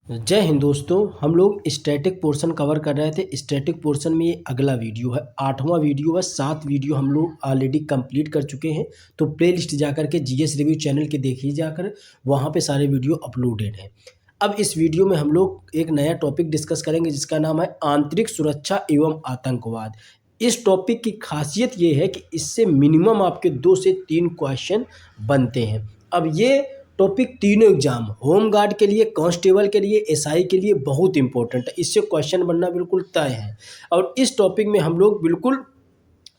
जय हिंद दोस्तों। हम लोग स्टैटिक पोर्शन कवर कर रहे थे। स्टैटिक पोर्शन में ये अगला वीडियो है, 8वां वीडियो है। 7 वीडियो हम लोग ऑलरेडी कंप्लीट कर चुके हैं। तो प्ले लिस्ट जाकर के जीएस रिव्यू चैनल के देखिए, जाकर वहाँ पे सारे वीडियो अपलोडेड हैं। अब इस वीडियो में हम लोग एक नया टॉपिक डिस्कस करेंगे जिसका नाम है आंतरिक सुरक्षा एवं आतंकवाद। इस टॉपिक की खासियत ये है कि इससे मिनिमम आपके 2 से 3 क्वेश्चन बनते हैं। अब ये टॉपिक तीनों एग्जाम, होम गार्ड के लिए, कांस्टेबल के लिए, एसआई के लिए बहुत इंपॉर्टेंट है। इससे क्वेश्चन बनना बिल्कुल तय है। और इस टॉपिक में हम लोग बिल्कुल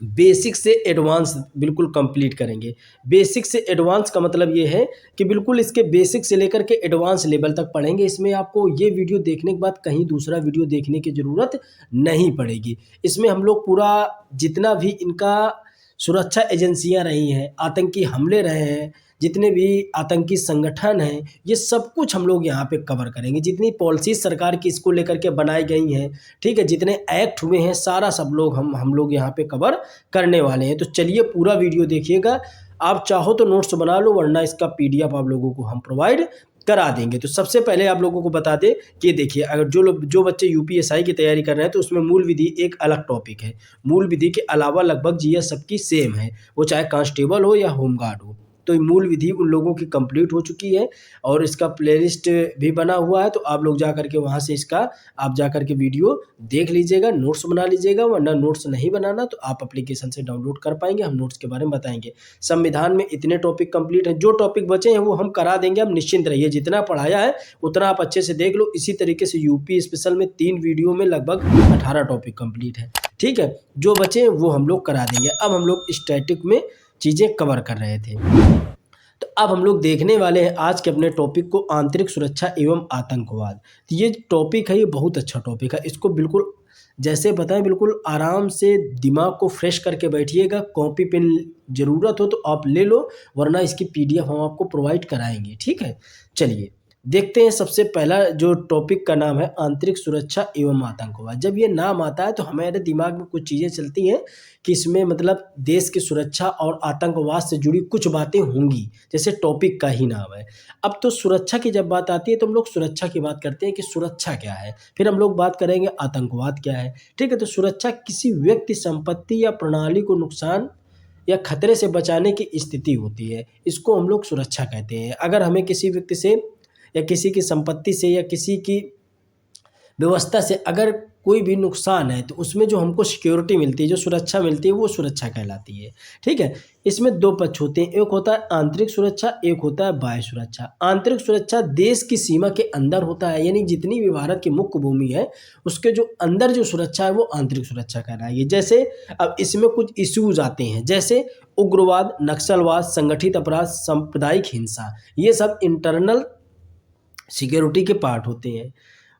बेसिक से एडवांस बिल्कुल कंप्लीट करेंगे। बेसिक से एडवांस का मतलब ये है कि बिल्कुल इसके बेसिक से लेकर के एडवांस लेवल तक पढ़ेंगे। इसमें आपको ये वीडियो देखने के बाद कहीं दूसरा वीडियो देखने की ज़रूरत नहीं पड़ेगी। इसमें हम लोग पूरा जितना भी इनका सुरक्षा एजेंसियां रही हैं, आतंकी हमले रहे हैं, जितने भी आतंकी संगठन हैं, ये सब कुछ हम लोग यहाँ पे कवर करेंगे। जितनी पॉलिसीज सरकार की इसको लेकर के बनाई गई हैं, ठीक है, जितने एक्ट हुए हैं, सारा सब लोग हम लोग यहाँ पे कवर करने वाले हैं। तो चलिए पूरा वीडियो देखिएगा। आप चाहो तो नोट्स बना लो, वरना इसका पीडीएफ आप लोगों को हम प्रोवाइड करा देंगे। तो सबसे पहले आप लोगों को बता दें कि देखिए, अगर जो बच्चे यूपीएसआई की तैयारी कर रहे हैं तो उसमें मूल विधि एक अलग टॉपिक है। मूल विधि के अलावा लगभग जीएस सबकी सेम है, वो चाहे कांस्टेबल हो या होमगार्ड हो। तो मूल विधि उन लोगों की कंप्लीट हो चुकी है और इसका प्लेलिस्ट भी बना हुआ है। तो आप लोग जा करके वहाँ से इसका आप जा करके वीडियो देख लीजिएगा, नोट्स बना लीजिएगा। वरना नोट्स नहीं बनाना तो आप एप्लीकेशन से डाउनलोड कर पाएंगे, हम नोट्स के बारे में बताएंगे। संविधान में इतने टॉपिक कंप्लीट हैं, जो टॉपिक बचे हैं वो हम करा देंगे। हम निश्चिंत रहिए, जितना पढ़ाया है उतना आप अच्छे से देख लो। इसी तरीके से यूपी स्पेशल में 3 वीडियो में लगभग 18 टॉपिक कंप्लीट है, ठीक है। जो बचे हैं वो हम लोग करा देंगे। अब हम लोग स्टैटिक में चीज़ें कवर कर रहे थे, तो अब हम लोग देखने वाले हैं आज के अपने टॉपिक को, आंतरिक सुरक्षा एवं आतंकवाद। तो ये टॉपिक है, ये बहुत अच्छा टॉपिक है। इसको बिल्कुल जैसे बताएं, बिल्कुल आराम से दिमाग को फ्रेश करके बैठिएगा। कॉपी पेन ज़रूरत हो तो आप ले लो, वरना इसकी पीडीएफ हम आपको प्रोवाइड कराएंगे, ठीक है। चलिए देखते हैं। सबसे पहला जो टॉपिक का नाम है आंतरिक सुरक्षा एवं आतंकवाद। जब ये नाम आता है तो हमारे दिमाग में कुछ चीज़ें चलती हैं कि इसमें मतलब देश की सुरक्षा और आतंकवाद से जुड़ी कुछ बातें होंगी, जैसे टॉपिक का ही नाम है। अब तो सुरक्षा की जब बात आती है तो हम लोग सुरक्षा की बात करते हैं कि सुरक्षा क्या है, फिर हम लोग बात करेंगे आतंकवाद क्या है, ठीक है। तो सुरक्षा किसी व्यक्ति, संपत्ति या प्रणाली को नुकसान या खतरे से बचाने की स्थिति होती है, इसको हम लोग सुरक्षा कहते हैं। अगर हमें किसी व्यक्ति से या किसी की संपत्ति से या किसी की व्यवस्था से अगर कोई भी नुकसान है तो उसमें जो हमको सिक्योरिटी मिलती है, जो सुरक्षा मिलती है, वो सुरक्षा कहलाती है, ठीक है। इसमें 2 पक्ष होते हैं, एक होता है आंतरिक सुरक्षा, एक होता है बाह्य सुरक्षा। आंतरिक सुरक्षा देश की सीमा के अंदर होता है, यानी जितनी भी भारत की मुख्य भूमि है उसके जो अंदर जो सुरक्षा है वो आंतरिक सुरक्षा कहलाएगी। जैसे अब इसमें कुछ इश्यूज आते हैं, जैसे उग्रवाद, नक्सलवाद, संगठित अपराध, सांप्रदायिक हिंसा, ये सब इंटरनल सिक्योरिटी के पार्ट होते हैं।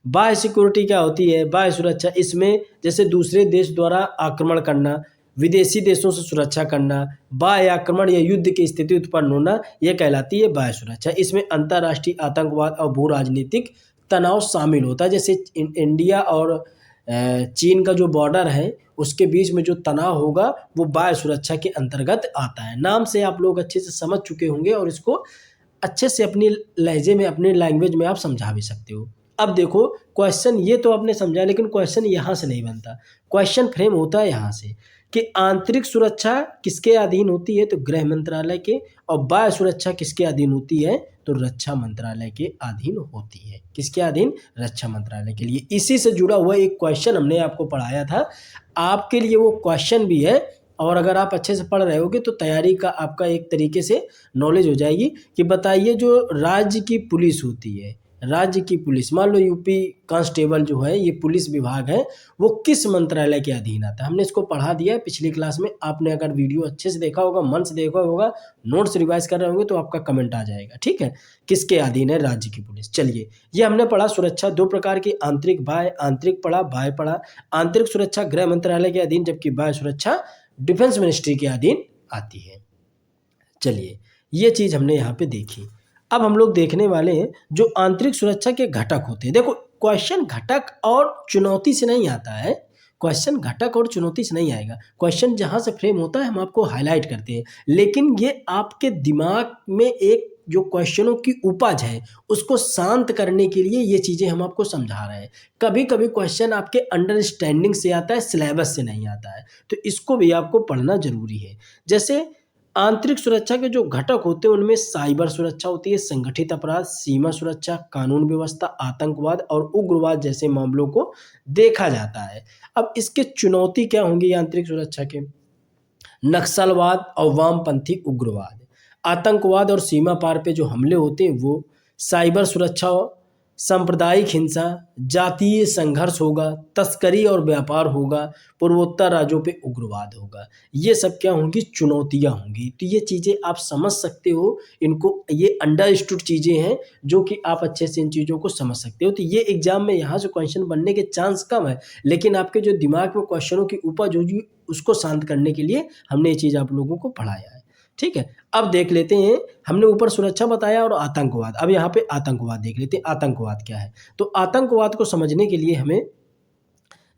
बाह्य सिक्योरिटी क्या होती है? बाह्य सुरक्षा, इसमें जैसे दूसरे देश द्वारा आक्रमण करना, विदेशी देशों से सुरक्षा करना, बाह्य आक्रमण या युद्ध की स्थिति उत्पन्न होना, यह कहलाती है बाह्य सुरक्षा। इसमें अंतर्राष्ट्रीय आतंकवाद और भू राजनीतिक तनाव शामिल होता है। जैसे इंडिया और चीन का जो बॉर्डर है उसके बीच में जो तनाव होगा वो बाह्य सुरक्षा के अंतर्गत आता है। नाम से आप लोग अच्छे से समझ चुके होंगे और इसको अच्छे से अपनी लहजे में, अपनी लैंग्वेज में आप समझा भी सकते हो। अब देखो, क्वेश्चन ये तो आपने समझा, लेकिन क्वेश्चन यहाँ से नहीं बनता। क्वेश्चन फ्रेम होता है यहाँ से कि आंतरिक सुरक्षा किसके अधीन होती है, तो गृह मंत्रालय के, और बाह्य सुरक्षा किसके अधीन होती है, तो रक्षा मंत्रालय के अधीन होती है। किसके अधीन? रक्षा मंत्रालय के लिए। इसी से जुड़ा हुआ एक क्वेश्चन हमने आपको पढ़ाया था, आपके लिए वो क्वेश्चन भी है। और अगर आप अच्छे से पढ़ रहे होगे तो तैयारी का आपका एक तरीके से नॉलेज हो जाएगी कि बताइए, जो राज्य की पुलिस होती है, राज्य की पुलिस, मान लो यूपी कांस्टेबल जो है, ये पुलिस विभाग है, वो किस मंत्रालय के अधीन आता है? हमने इसको पढ़ा दिया है पिछली क्लास में। आपने अगर वीडियो अच्छे से देखा होगा, मन से देखा होगा, नोट्स रिवाइज कर रहे होंगे, तो आपका कमेंट आ जाएगा, ठीक है। किसके अधीन है राज्य की पुलिस? चलिए, ये हमने पढ़ा सुरक्षा 2 प्रकार की, आंतरिक बाह्य। आंतरिक पढ़ा, बाह्य पढ़ा। आंतरिक सुरक्षा गृह मंत्रालय के अधीन, जबकि बाह्य सुरक्षा डिफेंस मिनिस्ट्री के अधीन आती है। चलिए, ये चीज़ हमने यहाँ पे देखी। अब हम लोग देखने वाले हैं जो आंतरिक सुरक्षा के घटक होते हैं। देखो, क्वेश्चन घटक और चुनौती से नहीं आता है, क्वेश्चन घटक और चुनौती से नहीं आएगा। क्वेश्चन जहाँ से फ्रेम होता है हम आपको हाईलाइट करते हैं, लेकिन ये आपके दिमाग में एक जो क्वेश्चनों की उपज है उसको शांत करने के लिए ये चीज़ें हम आपको समझा रहे हैं। कभी कभी क्वेश्चन आपके अंडरस्टैंडिंग से आता है, सिलेबस से नहीं आता है, तो इसको भी आपको पढ़ना जरूरी है। जैसे आंतरिक सुरक्षा के जो घटक होते हैं उनमें साइबर सुरक्षा होती है, संगठित अपराध, सीमा सुरक्षा, कानून व्यवस्था, आतंकवाद और उग्रवाद जैसे मामलों को देखा जाता है। अब इसके चुनौती क्या होंगी आंतरिक सुरक्षा के? नक्सलवाद और वामपंथी उग्रवाद, आतंकवाद और सीमा पार पे जो हमले होते हैं वो, साइबर सुरक्षा, सांप्रदायिक हिंसा, जातीय संघर्ष होगा, तस्करी और व्यापार होगा, पूर्वोत्तर राज्यों पे उग्रवाद होगा। ये सब क्या होंगी? चुनौतियां होंगी। तो ये चीज़ें आप समझ सकते हो, इनको ये अंडरस्टूड चीज़ें हैं जो कि आप अच्छे से इन चीज़ों को समझ सकते हो। तो ये एग्जाम में यहाँ से क्वेश्चन बनने के चांस कम है, लेकिन आपके जो दिमाग में क्वेश्चनों की उपज होगी उसको शांत करने के लिए हमने ये चीज़ आप लोगों को पढ़ाया है। ठीक है, अब देख लेते हैं, हमने ऊपर सुरक्षा बताया और आतंकवाद, अब यहाँ पे आतंकवाद देख लेते हैं। आतंकवाद क्या है? तो आतंकवाद को समझने के लिए हमें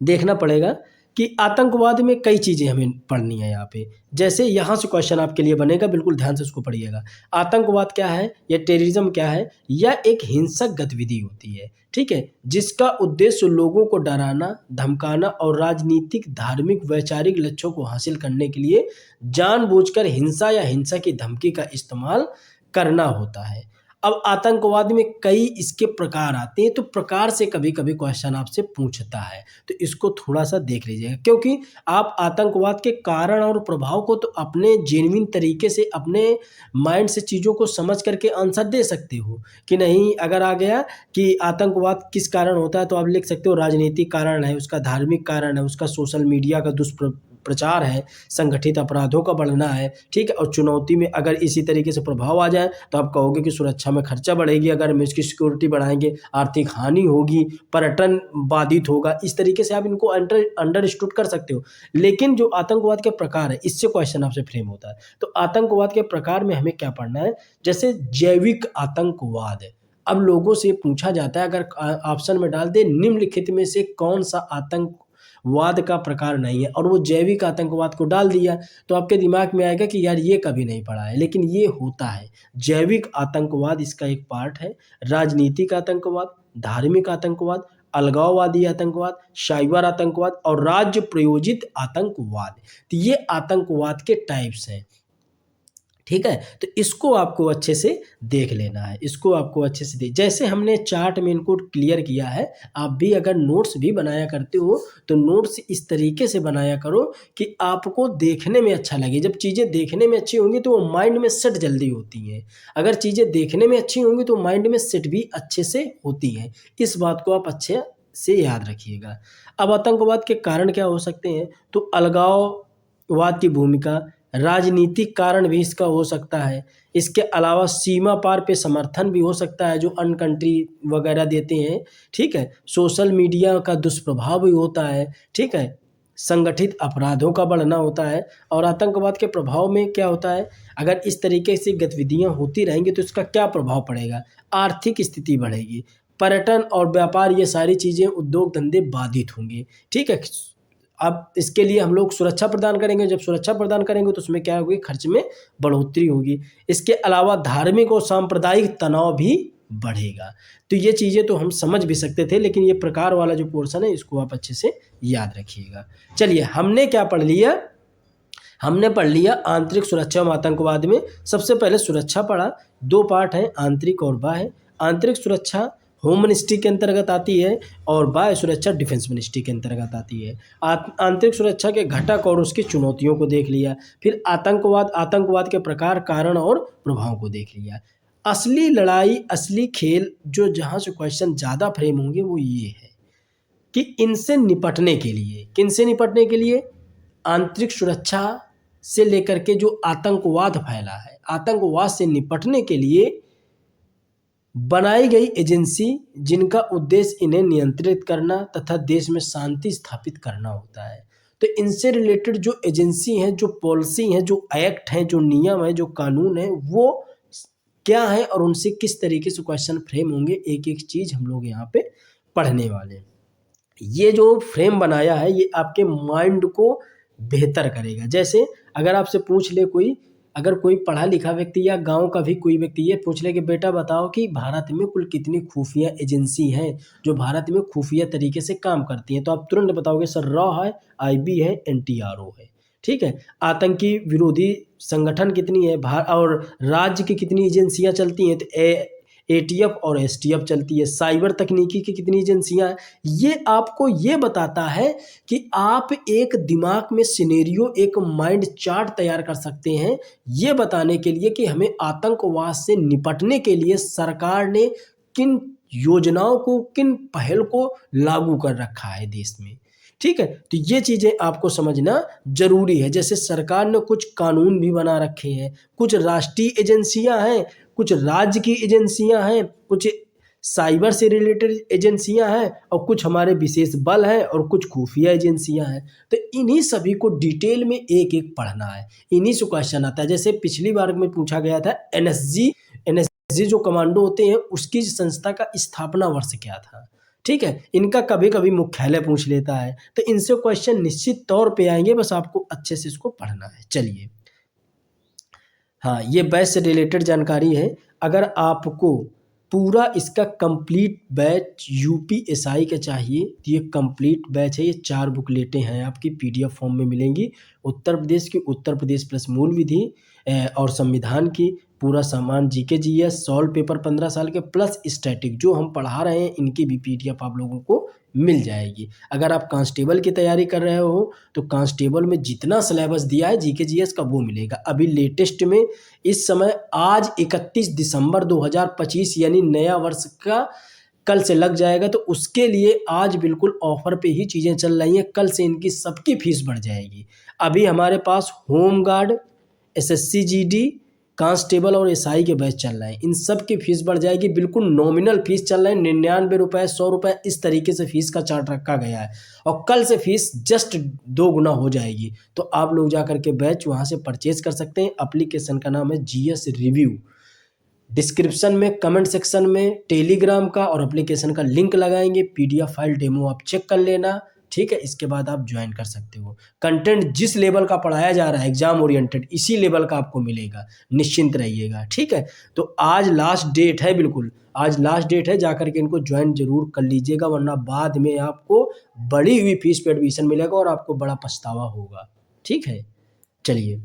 देखना पड़ेगा कि आतंकवाद में कई चीज़ें हमें पढ़नी है यहाँ पे। जैसे यहाँ से क्वेश्चन आपके लिए बनेगा, बिल्कुल ध्यान से उसको पढ़िएगा। आतंकवाद क्या है या टेररिज्म क्या है? यह एक हिंसक गतिविधि होती है, ठीक है, जिसका उद्देश्य लोगों को डराना, धमकाना और राजनीतिक, धार्मिक, वैचारिक लक्ष्यों को हासिल करने के लिए जानबूझकर हिंसा या हिंसा की धमकी का इस्तेमाल करना होता है। अब आतंकवाद में कई इसके प्रकार आते हैं, तो प्रकार से कभी कभी क्वेश्चन आपसे पूछता है, तो इसको थोड़ा सा देख लीजिएगा, क्योंकि आप आतंकवाद के कारण और प्रभाव को तो अपने जेन्युइन तरीके से अपने माइंड से चीज़ों को समझ करके आंसर दे सकते हो कि नहीं। अगर आ गया कि आतंकवाद किस कारण होता है, तो आप लिख सकते हो राजनीतिक कारण है, उसका धार्मिक कारण है, उसका सोशल मीडिया का दुष्प्रचार है, संगठित अपराधों का बढ़ना है, ठीक है। और चुनौती में अगर इसी तरीके से प्रभाव आ जाए तो आप कहोगे कि सुरक्षा में खर्चा बढ़ेगी, अगर हम इसकी सिक्योरिटी बढ़ाएंगे आर्थिक हानि होगी, पर्यटन बाधित होगा। इस तरीके से आप इनको अंडरस्टूड कर सकते हो। लेकिन जो आतंकवाद के प्रकार है, इससे क्वेश्चन आपसे फ्रेम होता है। तो आतंकवाद के प्रकार में हमें क्या पढ़ना है? जैसे जैविक आतंकवाद है। अब लोगों से पूछा जाता है, अगर ऑप्शन में डाल दे निम्नलिखित में से कौन सा आतंकवाद का प्रकार नहीं है, और वो जैविक आतंकवाद को डाल दिया, तो आपके दिमाग में आएगा कि यार ये कभी नहीं पढ़ा है, लेकिन ये होता है। जैविक आतंकवाद इसका एक पार्ट है। राजनीतिक आतंकवाद, धार्मिक आतंकवाद, अलगाववादी आतंकवाद, साइबर आतंकवाद और राज्य प्रायोजित आतंकवाद, तो ये आतंकवाद के टाइप्स हैं, ठीक है। तो इसको आपको अच्छे से देख लेना है, इसको आपको अच्छे से जैसे हमने चार्ट में इनको क्लियर किया है, आप भी अगर नोट्स भी बनाया करते हो तो नोट्स इस तरीके से बनाया करो कि आपको देखने में अच्छा लगे। जब चीज़ें देखने में अच्छी होंगी तो वो माइंड में सेट जल्दी होती हैं। अगर चीज़ें देखने में अच्छी होंगी तो माइंड में सेट भी अच्छे से होती हैं। इस बात को आप अच्छे से याद रखिएगा। अब आतंकवाद के कारण क्या हो सकते हैं? तो अलगाववाद की भूमिका, राजनीतिक कारण भी इसका हो सकता है। इसके अलावा सीमा पार पे समर्थन भी हो सकता है जो अन्य कंट्री वगैरह देते हैं, ठीक है। सोशल मीडिया का दुष्प्रभाव भी होता है, ठीक है। संगठित अपराधों का बढ़ना होता है। और आतंकवाद के प्रभाव में क्या होता है? अगर इस तरीके से गतिविधियां होती रहेंगी तो इसका क्या प्रभाव पड़ेगा? आर्थिक स्थिति बढ़ेगी, पर्यटन और व्यापार, ये सारी चीज़ें, उद्योग धंधे बाधित होंगे, ठीक है। अब इसके लिए हम लोग सुरक्षा प्रदान करेंगे, जब सुरक्षा प्रदान करेंगे तो उसमें क्या होगी? खर्च में बढ़ोतरी होगी। इसके अलावा धार्मिक और सांप्रदायिक तनाव भी बढ़ेगा। तो ये चीज़ें तो हम समझ भी सकते थे, लेकिन ये प्रकार वाला जो पोर्शन है इसको आप अच्छे से याद रखिएगा। चलिए, हमने क्या पढ़ लिया? हमने पढ़ लिया आंतरिक सुरक्षा और आतंकवाद में सबसे पहले सुरक्षा पढ़ा। दो पार्ट हैं, आंतरिक और बाह्य। आंतरिक सुरक्षा होम मिनिस्ट्री के अंतर्गत आती है और बाह्य सुरक्षा डिफेंस मिनिस्ट्री के अंतर्गत आती है। आंतरिक सुरक्षा के घटक और उसकी चुनौतियों को देख लिया। फिर आतंकवाद के प्रकार, कारण और प्रभाव को देख लिया। असली लड़ाई, असली खेल जो जहाँ से क्वेश्चन ज़्यादा फ्रेम होंगे वो ये है कि इनसे निपटने के लिए, किनसे निपटने के लिए? आंतरिक सुरक्षा से लेकर के जो आतंकवाद फैला है, आतंकवाद से निपटने के लिए बनाई गई एजेंसी जिनका उद्देश्य इन्हें नियंत्रित करना तथा देश में शांति स्थापित करना होता है। तो इनसे रिलेटेड जो एजेंसी हैं, जो पॉलिसी हैं, जो एक्ट हैं, जो नियम है, जो कानून है, वो क्या है और उनसे किस तरीके से क्वेश्चन फ्रेम होंगे, एक एक चीज़ हम लोग यहाँ पे पढ़ने वाले हैं। ये जो फ्रेम बनाया है ये आपके माइंड को बेहतर करेगा। जैसे अगर आपसे पूछ ले कोई अगर कोई पढ़ा लिखा व्यक्ति या गांव का भी कोई व्यक्ति ये पूछ ले कि बेटा बताओ कि भारत में कुल कितनी खुफिया एजेंसी हैं जो भारत में खुफिया तरीके से काम करती हैं, तो आप तुरंत बताओगे सर रॉ है, आईबी है, एनटीआरओ है। ठीक है। आतंकी विरोधी संगठन कितनी है और राज्य की कितनी एजेंसियां चलती हैं, तो एटीएफ और एसटीएफ चलती है। साइबर तकनीकी की कितनी एजेंसियां हैं, ये आपको ये बताता है कि आप एक दिमाग में सिनेरियो, एक माइंड चार्ट तैयार कर सकते हैं ये बताने के लिए कि हमें आतंकवाद से निपटने के लिए सरकार ने किन योजनाओं को, किन पहल को लागू कर रखा है देश में। ठीक है, तो ये चीज़ें आपको समझना जरूरी है। जैसे सरकार ने कुछ कानून भी बना रखे हैं, कुछ राष्ट्रीय एजेंसियां हैं, कुछ राज्य की एजेंसियां हैं, कुछ साइबर से रिलेटेड एजेंसियां हैं और कुछ हमारे विशेष बल हैं और कुछ खुफिया एजेंसियां हैं। तो इन्हीं सभी को डिटेल में एक एक पढ़ना है, इन्हीं से क्वेश्चन आता है। जैसे पिछली बार में पूछा गया था एनएसजी जो कमांडो होते हैं उसकी संस्था का स्थापना वर्ष क्या था। ठीक है, इनका कभी कभी मुख्यालय पूछ लेता है, तो इनसे क्वेश्चन निश्चित तौर पे आएंगे, बस आपको अच्छे से इसको पढ़ना है। चलिए, हाँ, ये बैच से रिलेटेड जानकारी है। अगर आपको पूरा इसका कंप्लीट बैच यूपीएसआई का चाहिए तो ये कंप्लीट बैच है। ये 4 बुकलेटें हैं, आपकी पीडीएफ फॉर्म में मिलेंगी। उत्तर प्रदेश की उत्तर प्रदेश प्लस मूल विधि और संविधान की पूरा सामान, जीके जीएस, सॉल्व पेपर 15 साल के प्लस स्टैटिक जो हम पढ़ा रहे हैं इनकी भी पीडीएफ आप लोगों को मिल जाएगी। अगर आप कांस्टेबल की तैयारी कर रहे हो तो कांस्टेबल में जितना सिलेबस दिया है जीके जीएस का वो मिलेगा। अभी लेटेस्ट में इस समय आज 31 दिसंबर 2025 यानी नया वर्ष का कल से लग जाएगा, तो उसके लिए आज बिल्कुल ऑफर पे ही चीज़ें चल रही हैं। कल से इनकी सबकी फीस बढ़ जाएगी। अभी हमारे पास home guard, SSC GD, constable और एसआई के बैच चल रहे हैं, इन सब की फीस बढ़ जाएगी। बिल्कुल नॉमिनल फीस चल रहे हैं, 99 रुपये, 100 रुपये, इस तरीके से फीस का चार्ट रखा गया है। और कल से फीस जस्ट 2 गुना हो जाएगी। तो आप लोग जा करके बैच वहाँ से परचेज कर सकते हैं। एप्लीकेशन का नाम है जीएस रिव्यू। डिस्क्रिप्शन में, कमेंट सेक्शन में टेलीग्राम का और एप्लीकेशन का लिंक लगाएंगे। पीडीएफ फाइल डेमो आप चेक कर लेना। ठीक है, इसके बाद आप ज्वाइन कर सकते हो। कंटेंट जिस लेवल का पढ़ाया जा रहा है एग्जाम ओरिएंटेड, इसी लेवल का आपको मिलेगा, निश्चिंत रहिएगा। ठीक है, तो आज लास्ट डेट है, बिल्कुल आज लास्ट डेट है, जाकर के इनको ज्वाइन जरूर कर लीजिएगा, वरना बाद में आपको बढ़ी हुई फीस पे एडमिशन मिलेगा और आपको बड़ा पछतावा होगा। ठीक है, चलिए,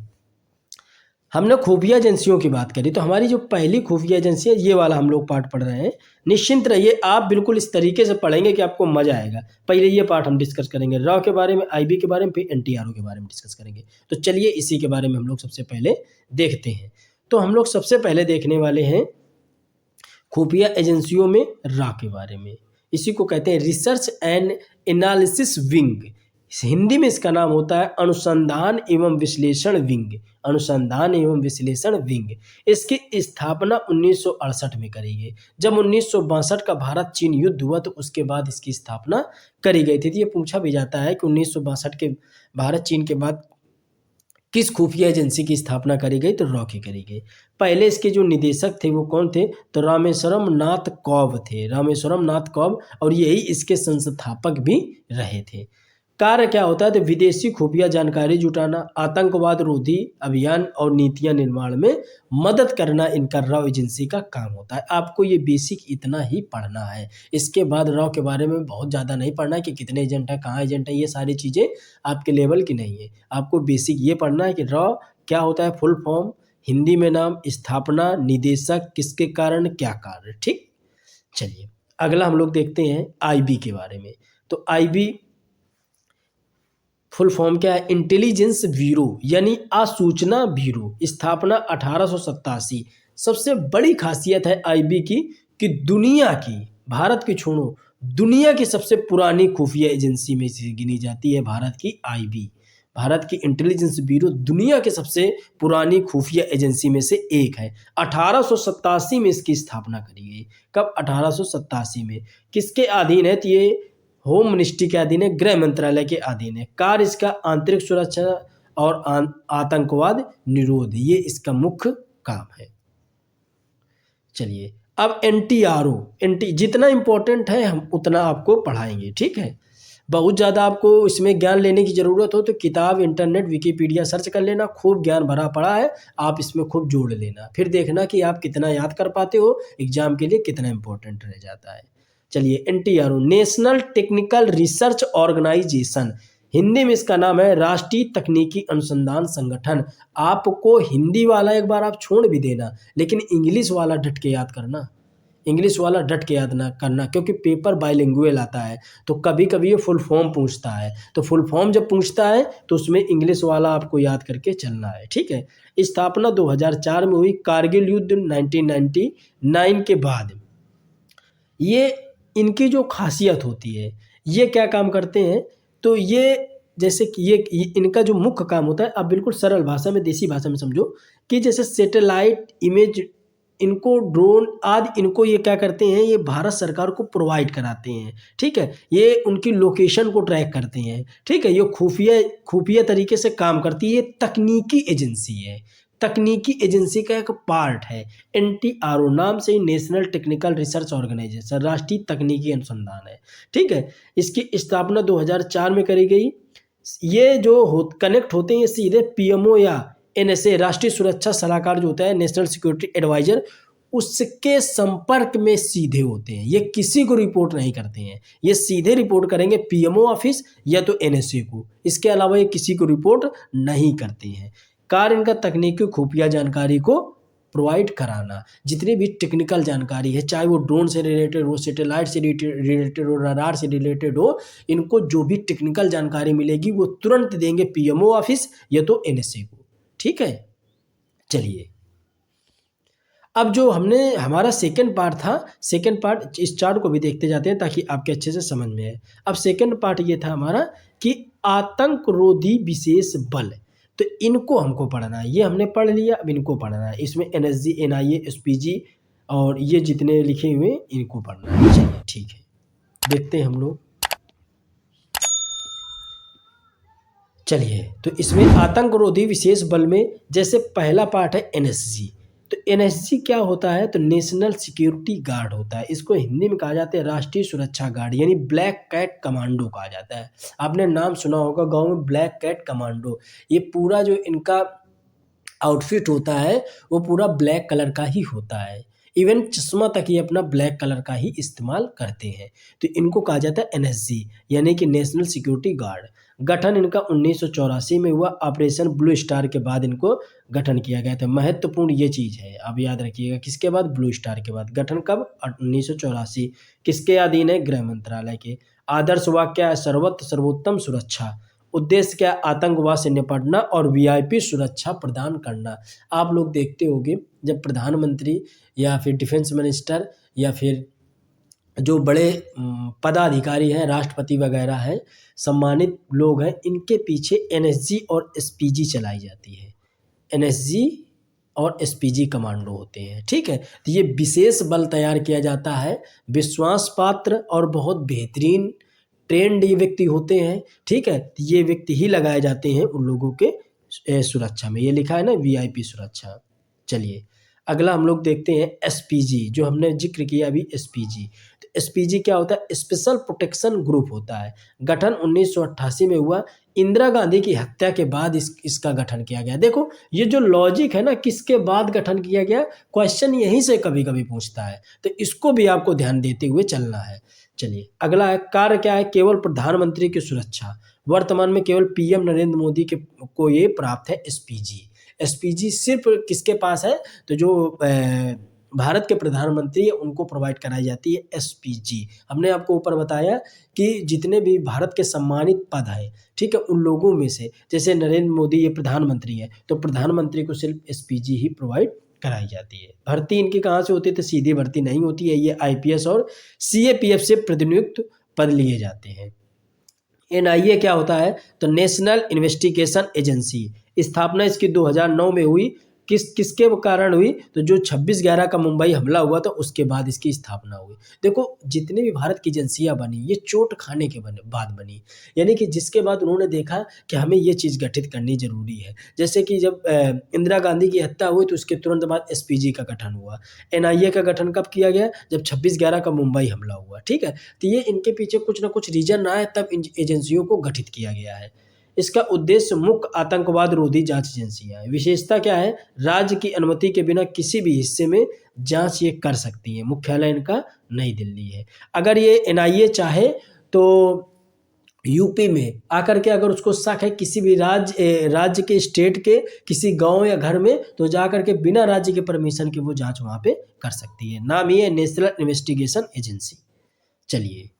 हमने खुफिया एजेंसियों की बात करी, तो हमारी जो पहली खुफिया एजेंसी है ये वाला हम लोग पार्ट पढ़ रहे हैं। निश्चिंत रहिए, आप बिल्कुल इस तरीके से पढ़ेंगे कि आपको मजा आएगा। पहले ये पार्ट हम डिस्कस करेंगे रॉ के बारे में, आईबी के बारे में, फिर एनटीआरओ के बारे में डिस्कस करेंगे। तो चलिए इसी के बारे में हम लोग सबसे पहले देखते हैं। तो हम लोग सबसे पहले देखने वाले हैं खुफिया एजेंसियों में रॉ के बारे में। इसी को कहते हैं research and analysis wing. Hindi में इसका नाम होता है अनुसंधान एवं विश्लेषण विंग। अनुसंधान एवं विश्लेषण विंग। इसकी स्थापना 1968 में करी गई। जब 1962 का भारत चीन युद्ध हुआ तो उसके बाद इसकी स्थापना करी गई थी। तो ये पूछा भी जाता है कि 1962 के भारत चीन के बाद किस खुफिया एजेंसी की स्थापना करी गई, तो रॉ की करी गई। पहले इसके जो निदेशक थे वो कौन थे, तो रामेश्वरम नाथ कौब थे, रामेश्वरम नाथ कौब, और यही इसके संस्थापक भी रहे थे। कार्य क्या होता है, तो विदेशी खुफिया जानकारी जुटाना, आतंकवाद रोधी अभियान और नीतियां निर्माण में मदद करना इनका रॉ एजेंसी का काम होता है। आपको ये बेसिक इतना ही पढ़ना है। इसके बाद रॉ के बारे में बहुत ज़्यादा नहीं पढ़ना है कि कितने एजेंट है, कहाँ एजेंट है, ये सारी चीज़ें आपके लेवल की नहीं है। आपको बेसिक ये पढ़ना है कि रॉ क्या होता है, फुल फॉर्म, हिंदी में नाम, स्थापना, निदेशक, किसके कारण, क्या कार्य। ठीक, चलिए अगला हम लोग देखते हैं आईबी के बारे में। तो आईबी फुल फॉर्म क्या है, इंटेलिजेंस ब्यूरो यानी आसूचना ब्यूरो। स्थापना 1887। सबसे बड़ी खासियत है आईबी की कि दुनिया की, भारत की छोड़ो, दुनिया की सबसे पुरानी खुफिया एजेंसी में से गिनी जाती है भारत की आईबी। भारत की इंटेलिजेंस ब्यूरो दुनिया के सबसे पुरानी खुफिया एजेंसी में से एक है। 1887 में इसकी स्थापना करी गई। कब, 1887 में। किसके अधीन है, तो ये होम मिनिस्ट्री के अधीन है, गृह मंत्रालय के अधीन है। कार्य इसका आंतरिक सुरक्षा और आतंकवाद निरोध, ये इसका मुख्य काम है। चलिए अब एनटीआरओ, जितना इंपॉर्टेंट है हम उतना आपको पढ़ाएंगे। ठीक है, बहुत ज़्यादा आपको इसमें ज्ञान लेने की ज़रूरत हो तो किताब, इंटरनेट, विकिपीडिया सर्च कर लेना, खूब ज्ञान भरा पड़ा है, आप इसमें खूब जोड़ लेना, फिर देखना कि आप कितना याद कर पाते हो, एग्जाम के लिए कितना इंपॉर्टेंट रह जाता है। चलिए, NTRO, national technical research organisation, Hindi में इसका नाम है राष्ट्रीय तकनीकी अनुसंधान संगठन। आपको हिंदी वाला एक बार आप छोड़ भी देना, लेकिन इंग्लिश वाला डट के याद करना, इंग्लिश वाला डट के याद ना करना, क्योंकि पेपर बाइलिंगुअल आता है तो कभी कभी ये फुल फॉर्म पूछता है, तो फुल फॉर्म जब पूछता है तो उसमें इंग्लिश वाला आपको याद करके चलना है, ठीक है। स्थापना 2004 में हुई, कारगिल युद्ध 1999 के बाद। ये इनकी जो खासियत होती है, ये क्या काम करते हैं, तो ये जैसे कि ये इनका जो मुख्य काम होता है, आप बिल्कुल सरल भाषा में, देसी भाषा में समझो कि जैसे सैटेलाइट इमेज, इनको ड्रोन आदि, इनको ये क्या करते हैं, ये भारत सरकार को प्रोवाइड कराते हैं, ठीक है। ये उनकी लोकेशन को ट्रैक करते हैं, ठीक है। ये खुफिया तरीके से काम करती है, ये तकनीकी एजेंसी है, तकनीकी एजेंसी का एक पार्ट है। NTRO नाम से ही नेशनल टेक्निकल रिसर्च ऑर्गेनाइजेशन, राष्ट्रीय तकनीकी अनुसंधान है, ठीक है। इसकी स्थापना 2004 में करी गई। ये जो कनेक्ट होते हैं ये सीधे PMO या NSA, राष्ट्रीय सुरक्षा सलाहकार जो होता है, नेशनल सिक्योरिटी एडवाइजर, उसके संपर्क में सीधे होते हैं। ये किसी को रिपोर्ट नहीं करते हैं, ये सीधे रिपोर्ट करेंगे PMO ऑफिस या तो NSA को, इसके अलावा ये किसी को रिपोर्ट नहीं करते हैं। कार्य इनका तकनीकी खुफिया जानकारी को प्रोवाइड कराना, जितनी भी टेक्निकल जानकारी है, चाहे वो ड्रोन से रिलेटेड हो, सैटेलाइट से रिलेटेड हो, रडार से रिलेटेड हो, इनको जो भी टेक्निकल जानकारी मिलेगी वो तुरंत देंगे PMO ऑफिस या तो NSA को, ठीक है। चलिए, अब जो हमने हमारा सेकंड पार्ट था, सेकंड पार्ट इस चार्ट को भी देखते जाते हैं ताकि आपके अच्छे से समझ में आए। अब सेकंड पार्ट ये था हमारा कि आतंकरोधी विशेष बल, तो इनको हमको पढ़ना है, ये हमने पढ़ लिया, अब इनको पढ़ना है। इसमें NSG, NIA, SPG और ये जितने लिखे हुए इनको पढ़ना है। चलिए ठीक है, देखते हैं हम लोग। चलिए, तो इसमें आतंकरोधी विशेष बल में जैसे पहला पार्ट है NSG, तो NSG क्या होता है, तो नेशनल सिक्योरिटी गार्ड होता है। इसको हिंदी में कहा जाता है राष्ट्रीय सुरक्षा गार्ड, यानी ब्लैक कैट कमांडो कहा जाता है। आपने नाम सुना होगा गांव में, ब्लैक कैट कमांडो। ये पूरा जो इनका आउटफिट होता है वो पूरा ब्लैक कलर का ही होता है, इवन चश्मा तक ये अपना ब्लैक कलर का ही इस्तेमाल करते हैं। तो इनको कहा जाता है NSG, यानी कि नेशनल सिक्योरिटी गार्ड। गठन इनका 1984 में हुआ, ऑपरेशन ब्लू स्टार के बाद इनको गठन किया गया था। महत्वपूर्ण ये चीज़ है, आप याद रखिएगा, किसके बाद, ब्लू स्टार के बाद। गठन कब, 1984। किसके अधीन है, गृह मंत्रालय के। आदर्श वाक्य है, सर्वत्र सर्वोत्तम सुरक्षा। उद्देश्य क्या, आतंकवाद से निपटना और VIP सुरक्षा प्रदान करना। आप लोग देखते होंगे जब प्रधानमंत्री या फिर डिफेंस मिनिस्टर या फिर जो बड़े पदाधिकारी हैं, राष्ट्रपति वगैरह हैं, सम्मानित लोग हैं, इनके पीछे NSG और SPG चलाई जाती है। NSG और SPG कमांडो होते हैं, ठीक है। तो ये विशेष बल तैयार किया जाता है, विश्वास पात्र और बहुत बेहतरीन ट्रेंड ये व्यक्ति होते हैं, ठीक है। ये व्यक्ति ही लगाए जाते हैं उन लोगों के सुरक्षा में, ये लिखा है ना VIP सुरक्षा। चलिए, अगला हम लोग देखते हैं SPG, जो हमने जिक्र किया अभी, SPG। तो SPG क्या होता है, स्पेशल प्रोटेक्शन ग्रुप होता है। गठन 1988 में हुआ, इंदिरा गांधी की हत्या के बाद इसका गठन किया गया। देखो ये जो लॉजिक है ना, किसके बाद गठन किया गया, क्वेश्चन यहीं से कभी कभी पूछता है, तो इसको भी आपको ध्यान देते हुए चलना है। चलिए, अगला है, कार्य क्या है, केवल प्रधानमंत्री की सुरक्षा। वर्तमान में केवल PM नरेंद्र मोदी के को ये प्राप्त है SPG सिर्फ किसके पास है, तो जो भारत के प्रधानमंत्री है उनको प्रोवाइड कराई जाती है SPG। हमने आपको ऊपर बताया कि जितने भी भारत के सम्मानित पद हैं, ठीक है, उन लोगों में से जैसे नरेंद्र मोदी ये प्रधानमंत्री है, तो प्रधानमंत्री को सिर्फ SPG ही प्रोवाइड कराई जाती है। भर्ती इनकी कहाँ से होती है, तो सीधी भर्ती नहीं होती है, ये IPS और CAPF से प्रतिनियुक्त पद लिए जाते हैं। NIA क्या होता है, तो नेशनल इन्वेस्टिगेशन एजेंसी। स्थापना इसकी 2009 में हुई, किसके कारण हुई, तो जो 26/11 का मुंबई हमला हुआ था उसके बाद इसकी स्थापना हुई। देखो जितनी भी भारत की एजेंसियाँ बनी ये चोट खाने के बाद बनी, यानी कि जिसके बाद उन्होंने देखा कि हमें ये चीज़ गठित करनी ज़रूरी है। जैसे कि जब इंदिरा गांधी की हत्या हुई तो उसके तुरंत बाद एसपीजी का गठन हुआ। एनआईए का गठन कब किया गया, जब 26/11 का मुंबई हमला हुआ। ठीक है, तो ये इनके पीछे कुछ ना कुछ रीज़न रहा है, तब इन एजेंसियों को गठित किया गया है। इसका उद्देश्य मुख्य आतंकवाद रोधी जांच एजेंसियां है। विशेषता क्या है, राज्य की अनुमति के बिना किसी भी हिस्से में जांच ये कर सकती है। मुख्यालय इनका नई दिल्ली है। अगर ये एनआईए चाहे तो यूपी में आकर के अगर उसको शक है किसी भी राज्य के स्टेट के किसी गांव या घर में, तो जाकर के बिना राज्य के परमिशन के वो जांच वहां पे कर सकती है। नाम ये है नेशनल इन्वेस्टिगेशन एजेंसी। चलिए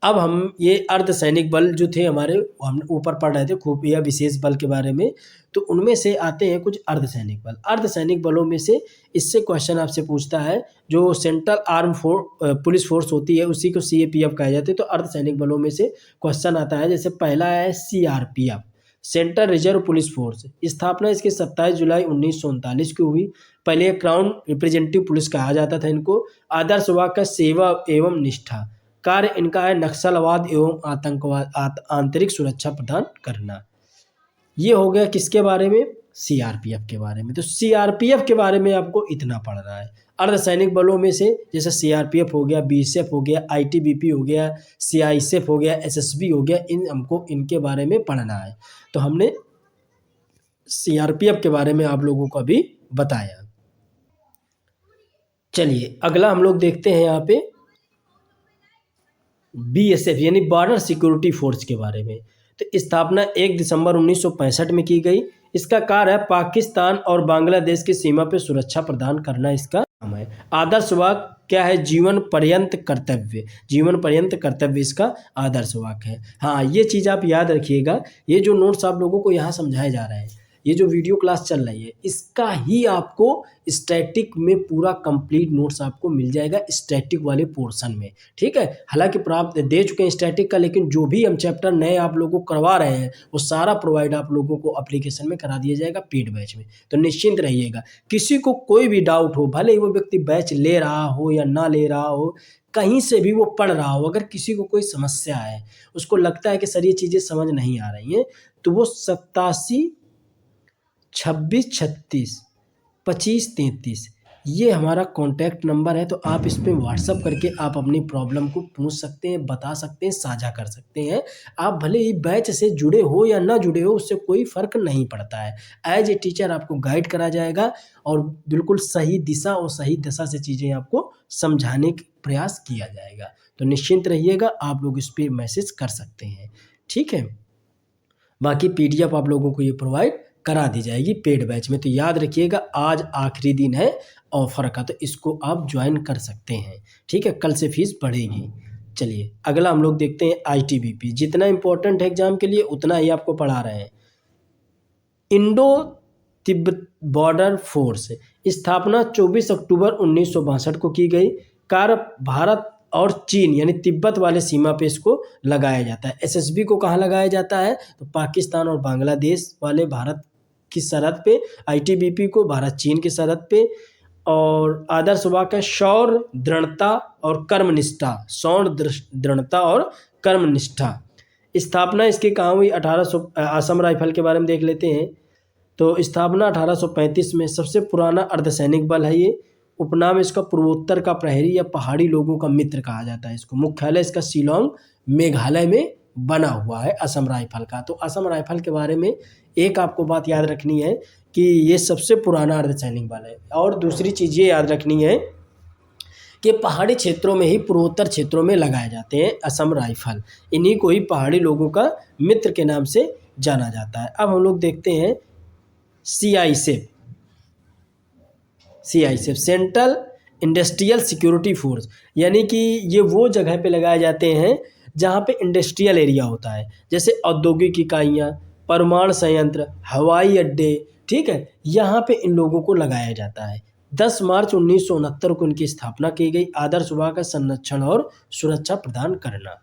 अब हम ये अर्धसैनिक बल जो थे हमारे, हम ऊपर पढ़ रहे थे खुफिया विशेष बल के बारे में, तो उनमें से आते हैं कुछ अर्धसैनिक बल। अर्धसैनिक बलों में से इससे क्वेश्चन आपसे पूछता है, जो सेंट्रल आर्म पुलिस फोर्स होती है उसी को सीएपीएफ कहा जाता है। तो अर्धसैनिक बलों में से क्वेश्चन आता है, जैसे पहला है CRPF, central reserve police force. स्थापना इसकी 27 जुलाई 1939 को हुई। पहले क्राउन रिप्रेजेंटेटिव पुलिस कहा जाता था इनको। आदर्श वाक्य सेवा एवं निष्ठा। कार्य इनका है नक्सलवाद एवं आतंकवाद आंतरिक सुरक्षा प्रदान करना। ये हो गया किसके बारे में, सीआरपीएफ के बारे में। तो सीआरपीएफ के बारे में आपको इतना पढ़ रहा है। अर्धसैनिक बलों में से जैसे सीआरपीएफ हो गया, बीएसएफ हो गया, आईटीबीपी हो गया, सीआईएसएफ हो गया, एसएसबी हो गया, हमको इनके बारे में पढ़ना है। तो हमने सीआरपीएफ के बारे में आप लोगों को अभी बताया। चलिए अगला हम लोग देखते हैं यहाँ पे बीएसएफ यानी बॉर्डर सिक्योरिटी फोर्स के बारे में। तो स्थापना 1 दिसंबर 1965 में की गई। इसका कार्य है पाकिस्तान और बांग्लादेश की सीमा पर सुरक्षा प्रदान करना, इसका काम है। आदर्श वाक्य क्या है, जीवन पर्यंत कर्तव्य। जीवन पर्यंत कर्तव्य इसका आदर्श वाक्य है। हाँ ये चीज़ आप याद रखिएगा, ये जो नोट्स आप लोगों को यहाँ समझाए जा रहे हैं, ये जो वीडियो क्लास चल रही है, इसका ही आपको स्टैटिक में पूरा कंप्लीट नोट्स आपको मिल जाएगा स्टैटिक वाले पोर्शन में। ठीक है, हालांकि प्राप्त दे चुके हैं स्टैटिक का, लेकिन जो भी हम चैप्टर नए आप लोगों को करवा रहे हैं वो सारा प्रोवाइड आप लोगों को एप्लीकेशन में करा दिया जाएगा पेड बैच में। तो निश्चिंत रहिएगा, किसी को कोई भी डाउट हो, भले ही वो व्यक्ति बैच ले रहा हो या ना ले रहा हो, कहीं से भी वो पढ़ रहा हो, अगर किसी को कोई समस्या है, उसको लगता है कि सर ये चीज़ें समझ नहीं आ रही हैं, तो वो 87 26 36 25 33 ये हमारा कॉन्टैक्ट नंबर है। तो आप इस पे व्हाट्सअप करके आप अपनी प्रॉब्लम को पूछ सकते हैं, बता सकते हैं, साझा कर सकते हैं। आप भले ही बैच से जुड़े हो या ना जुड़े हो, उससे कोई फ़र्क नहीं पड़ता है। एज ए टीचर आपको गाइड करा जाएगा और बिल्कुल सही दिशा और सही दशा से चीज़ें आपको समझाने का प्रयास किया जाएगा। तो निश्चिंत रहिएगा, आप लोग इस पर मैसेज कर सकते हैं। ठीक है, बाकी पीडीएफ आप लोगों को ये प्रोवाइड करा दी जाएगी पेड बैच में। तो याद रखिएगा आज आखिरी दिन है ऑफर का, तो इसको आप ज्वाइन कर सकते हैं। ठीक है, कल से फीस बढ़ेगी। चलिए अगला हम लोग देखते हैं आईटीबीपी। जितना इंपॉर्टेंट है एग्जाम के लिए उतना ही आपको पढ़ा रहे हैं। इंडो तिब्बत बॉर्डर फोर्स, स्थापना 24 अक्टूबर 1962 को की गई। कार्य भारत और चीन यानी तिब्बत वाले सीमा पे इसको लगाया जाता है। एसएसबी को कहाँ लगाया जाता है, तो पाकिस्तान और बांग्लादेश वाले भारत की सरहद पे, आईटीबीपी को भारत चीन की सरहद पे। और आदर्श वाक्य शौर्य दृढ़ता और कर्मनिष्ठा, शौर्य दृढ़ता और कर्मनिष्ठा। स्थापना इसकी कहाँ हुई, 1800। असम राइफल के बारे में देख लेते हैं। तो स्थापना 1835 में। सबसे पुराना अर्धसैनिक बल है ये। उपनाम इसका पूर्वोत्तर का प्रहरी या पहाड़ी लोगों का मित्र कहा जाता है इसको। मुख्यालय इसका शिलोंग मेघालय में बना हुआ है असम राइफल का। तो असम राइफल के बारे में एक आपको बात याद रखनी है कि ये सबसे पुराना अर्धसैनिक बल है। और दूसरी चीज़ ये याद रखनी है कि पहाड़ी क्षेत्रों में ही पूर्वोत्तर क्षेत्रों में लगाए जाते हैं असम राइफल। इन्हीं को ही पहाड़ी लोगों का मित्र के नाम से जाना जाता है। अब हम लोग देखते हैं CISF. CISF central industrial security force, यानी कि ये वो जगह पे लगाए जाते हैं जहाँ पे इंडस्ट्रियल एरिया होता है, जैसे औद्योगिक इकाइयाँ, परमाणु संयंत्र, हवाई अड्डे। ठीक है, यहाँ पे इन लोगों को लगाया जाता है। 10 मार्च 1969 को इनकी स्थापना की गई। आदर्श विभाग का संरक्षण और सुरक्षा प्रदान करना।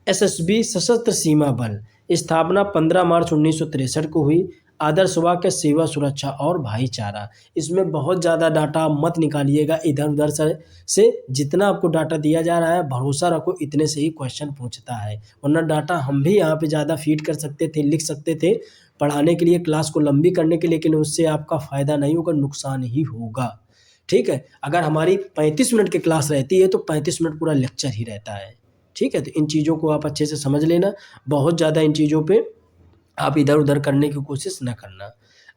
एसएसबी सशस्त्र सीमा बल, स्थापना 15 मार्च 1963 को हुई। आदर्श वाक्य सेवा, सुरक्षा और भाईचारा। इसमें बहुत ज़्यादा डाटा मत निकालिएगा इधर उधर से जितना आपको डाटा दिया जा रहा है भरोसा रखो इतने से ही क्वेश्चन पूछता है, वरना डाटा हम भी यहाँ पे ज़्यादा फीड कर सकते थे, लिख सकते थे पढ़ाने के लिए, क्लास को लंबी करने के लिए, लेकिन उससे आपका फ़ायदा नहीं होगा, नुकसान ही होगा। ठीक है, अगर हमारी 35 मिनट की क्लास रहती है तो 35 मिनट पूरा लेक्चर ही रहता है। ठीक है, तो इन चीज़ों को आप अच्छे से समझ लेना, बहुत ज़्यादा इन चीज़ों पे आप इधर उधर करने की कोशिश न करना।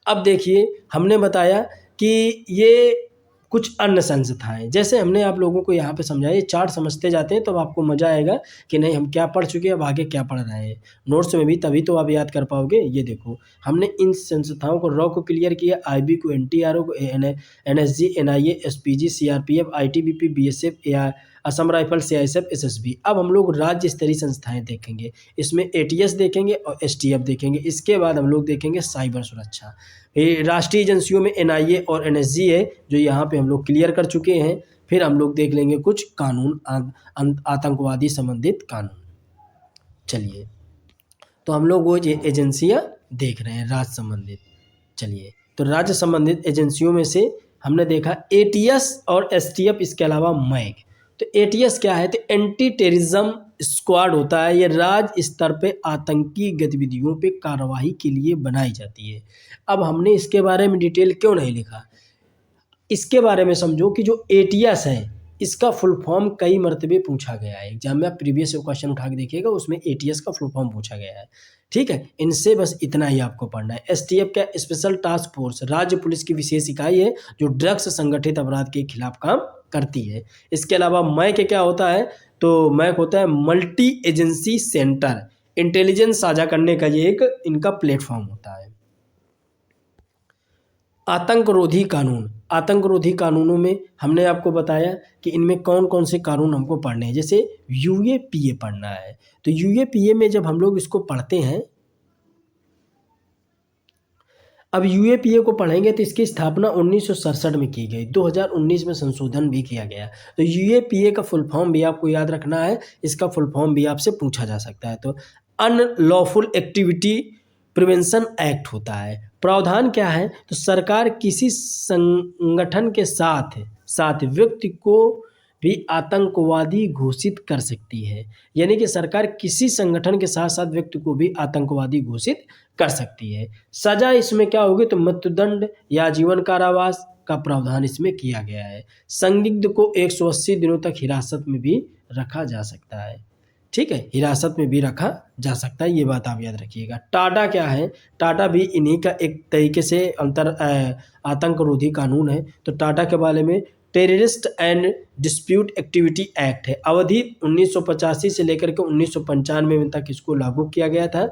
अब देखिए हमने बताया कि ये कुछ अन्य संस्थाएँ, जैसे हमने आप लोगों को यहाँ पे समझाया, ये चार्ट समझते जाते हैं तो आपको मज़ा आएगा कि नहीं हम क्या पढ़ चुके हैं, अब आगे क्या पढ़ रहे हैं। नोट्स में भी तभी तो आप याद कर पाओगे। ये देखो हमने इन संस्थाओं को रॉ को क्लियर किया, आईबी को, एनटीआरओ को, NSG, NIA, SPG, CRPF, ITBP, BSF, Assam rifle, CISF, SSB. अब हम लोग राज्य स्तरीय संस्थाएं देखेंगे, इसमें एटीएस देखेंगे और एसटीएफ देखेंगे। इसके बाद हम लोग देखेंगे साइबर सुरक्षा। राष्ट्रीय एजेंसियों में एनआईए और एनएसजी है जो यहाँ पे हम लोग क्लियर कर चुके हैं। फिर हम लोग देख लेंगे कुछ कानून, आतंकवादी संबंधित कानून। चलिए, तो हम लोग वो एजेंसियाँ देख रहे हैं राज्य संबंधित। चलिए, तो राज्य संबंधित एजेंसियों में से हमने देखा एटीएस और एसटीएफ, इसके अलावा मैग। तो एटीएस क्या है, तो एंटी टेररिज्म स्क्वाड होता है। ये राज्य स्तर पे आतंकी गतिविधियों पे कार्रवाई के लिए बनाई जाती है। अब हमने इसके बारे में डिटेल क्यों नहीं लिखा, इसके बारे में समझो कि जो एटीएस है इसका फुल फॉर्म कई मरतबे पूछा गया है एग्जाम में। आप प्रीवियस क्वेश्चन उठा के देखिएगा, उसमें एटीएस का फुल फॉर्म पूछा गया है। ठीक है, इनसे बस इतना ही आपको पढ़ना है। एसटीएफ क्या, स्पेशल टास्क फोर्स, राज्य पुलिस की विशेष इकाई है जो ड्रग्स संगठित अपराध के खिलाफ काम करती है। इसके अलावा मैक क्या होता है, तो मैक होता है मल्टी एजेंसी सेंटर, इंटेलिजेंस साझा करने का ये एक इनका प्लेटफॉर्म होता है। आतंकरोधी कानून, आतंकरोधी कानूनों में हमने आपको बताया कि इनमें कौन कौन से कानून हमको पढ़ने हैं। जैसे यूएपीए पढ़ना है, तो यूएपीए में जब हम लोग इसको पढ़ते हैं, अब यूएपीए को पढ़ेंगे तो इसकी स्थापना 1967 में की गई, 2019 में संशोधन भी किया गया। तो यूएपीए का फुल फॉर्म भी आपको याद रखना है, इसका फुल फॉर्म भी आपसे पूछा जा सकता है। तो अनलॉफुल एक्टिविटी प्रिवेंशन एक्ट होता है। प्रावधान क्या है, तो सरकार किसी संगठन के साथ व्यक्ति को भी आतंकवादी घोषित कर सकती है। यानी कि सरकार किसी संगठन के साथ व्यक्ति को भी आतंकवादी घोषित कर सकती है। सजा इसमें क्या होगी, तो मृत्युदंड या जीवन कारावास का प्रावधान इसमें किया गया है। संदिग्ध को 180 दिनों तक हिरासत में भी रखा जा सकता है। ठीक है, हिरासत में भी रखा जा सकता है, ये बात आप याद रखिएगा। टाडा क्या है, टाडा भी इन्हीं का एक तरीके से आतंकरोधी कानून है। तो टाडा के बारे में terrorist and dispute activity act है। अवधि 1985 से लेकर के 1995 तक इसको लागू किया गया था।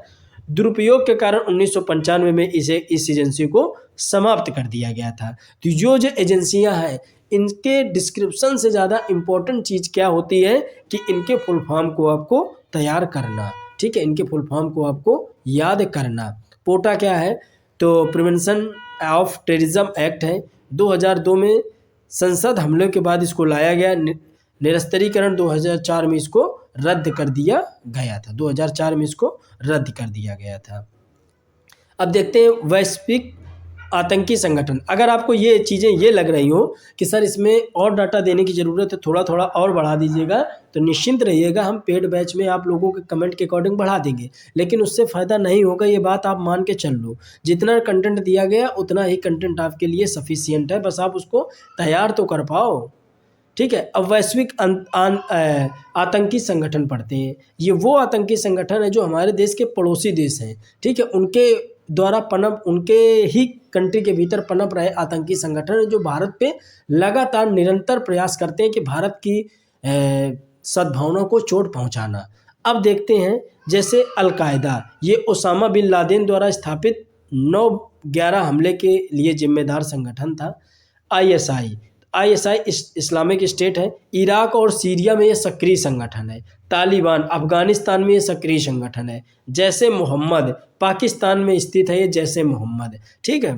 दुरुपयोग के कारण 1995 में इस एजेंसी को समाप्त कर दिया गया था। तो जो एजेंसियां हैं इनके डिस्क्रिप्शन से ज़्यादा इम्पोर्टेंट चीज़ क्या होती है कि इनके फुल फॉर्म को आपको तैयार करना। ठीक है, इनके फुल फॉर्म को आपको याद करना। पोटा क्या है, तो प्रिवेंशन ऑफ टेररिज्म एक्ट है। 2002 में संसद हमले के बाद इसको लाया गया। निरस्त्रीकरण 2004 में इसको रद्द कर दिया गया था। 2004 में इसको रद्द कर दिया गया था। अब देखते हैं वैश्विक आतंकी संगठन। अगर आपको ये चीज़ें ये लग रही हो कि सर इसमें और डाटा देने की ज़रूरत है, थोड़ा थोड़ा और बढ़ा दीजिएगा, तो निश्चिंत रहिएगा, हम पेड बैच में आप लोगों के कमेंट के अकॉर्डिंग बढ़ा देंगे, लेकिन उससे फ़ायदा नहीं होगा, ये बात आप मान के चल लो। जितना कंटेंट दिया गया उतना ही कंटेंट आपके लिए सफिशियंट है, बस आप उसको तैयार तो कर पाओ। ठीक है, अब वैश्विक आतंकी संगठन पढ़ते हैं। ये वो आतंकी संगठन है जो हमारे देश के पड़ोसी देश हैं। ठीक है, उनके द्वारा पनप, उनके ही कंट्री के भीतर पनप रहे आतंकी संगठन है जो भारत पे लगातार निरंतर प्रयास करते हैं कि भारत की सद्भावना को चोट पहुंचाना। अब देखते हैं, जैसे अलकायदा, ये ओसामा बिन लादेन द्वारा स्थापित 9/11 हमले के लिए जिम्मेदार संगठन था। आईएसआई इस्लामिक स्टेट है। इराक और सीरिया में ये सक्रिय संगठन है। तालिबान अफगानिस्तान में ये सक्रिय संगठन है। जैसे मोहम्मद पाकिस्तान में स्थित है, ये जैसे मोहम्मद। ठीक है,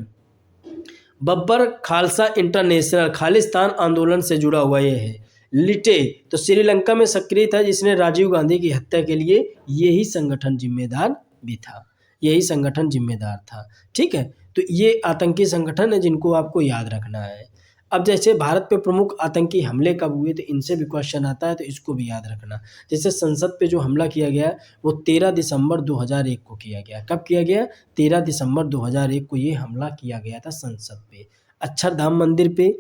बब्बर खालसा इंटरनेशनल खालिस्तान आंदोलन से जुड़ा हुआ ये है। लिटे तो श्रीलंका में सक्रिय था, जिसने राजीव गांधी की हत्या के लिए यही संगठन जिम्मेदार भी था। यही संगठन जिम्मेदार था। ठीक है, तो ये आतंकी संगठन है जिनको आपको याद रखना है। अब जैसे भारत पे प्रमुख आतंकी हमले कब हुए, तो इनसे भी क्वेश्चन आता है, तो इसको भी याद रखना। जैसे संसद पे जो हमला किया गया वो 13 दिसंबर 2001 को किया गया। कब किया गया? 13 दिसंबर 2001 को ये हमला किया गया था संसद पे। अक्षरधाम मंदिर पे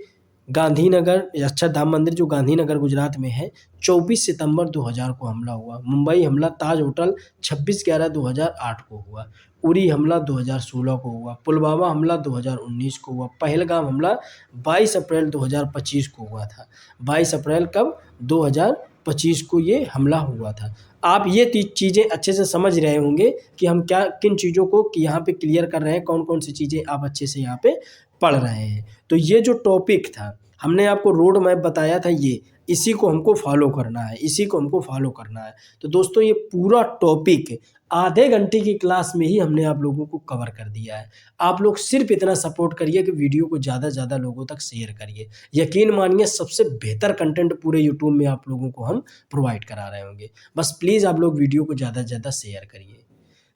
गांधीनगर, अक्षरधाम मंदिर जो गांधीनगर गुजरात में है, 24 सितंबर 2000 को हमला हुआ। मुंबई हमला ताज होटल 26/11/2008 को हुआ। उरी हमला 2016 को हुआ। पुलवामा हमला 2019 को हुआ। पहलगाम हमला 22 अप्रैल 2025 को हुआ था। 22 अप्रैल कब? 2025 को ये हमला हुआ था। आप ये चीज़ें अच्छे से समझ रहे होंगे कि हम क्या किन चीज़ों को कि यहाँ पे क्लियर कर रहे हैं, कौन-कौन सी चीज़ें आप अच्छे से यहाँ पे पढ़ रहे हैं। तो ये जो टॉपिक था, हमने आपको रोड मैप बताया था, ये इसी को हमको फॉलो करना है, इसी को हमको फॉलो करना है। तो दोस्तों ये पूरा टॉपिक आधे घंटे की क्लास में ही हमने आप लोगों को कवर कर दिया है। आप लोग सिर्फ इतना सपोर्ट करिए कि वीडियो को ज़्यादा से ज़्यादा लोगों तक शेयर करिए। यकीन मानिए सबसे बेहतर कंटेंट पूरे यूट्यूब में आप लोगों को हम प्रोवाइड करा रहे होंगे। बस प्लीज़ आप लोग वीडियो को ज़्यादा से ज़्यादा शेयर करिए।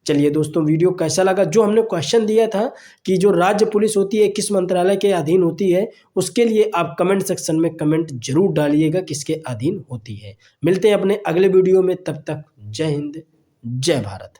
चलिए दोस्तों, वीडियो कैसा लगा? जो हमने क्वेश्चन दिया था कि जो राज्य पुलिस होती है किस मंत्रालय के अधीन होती है, उसके लिए आप कमेंट सेक्शन में कमेंट जरूर डालिएगा किसके अधीन होती है। मिलते हैं अपने अगले वीडियो में, तब तक जय हिंद, जय भारत।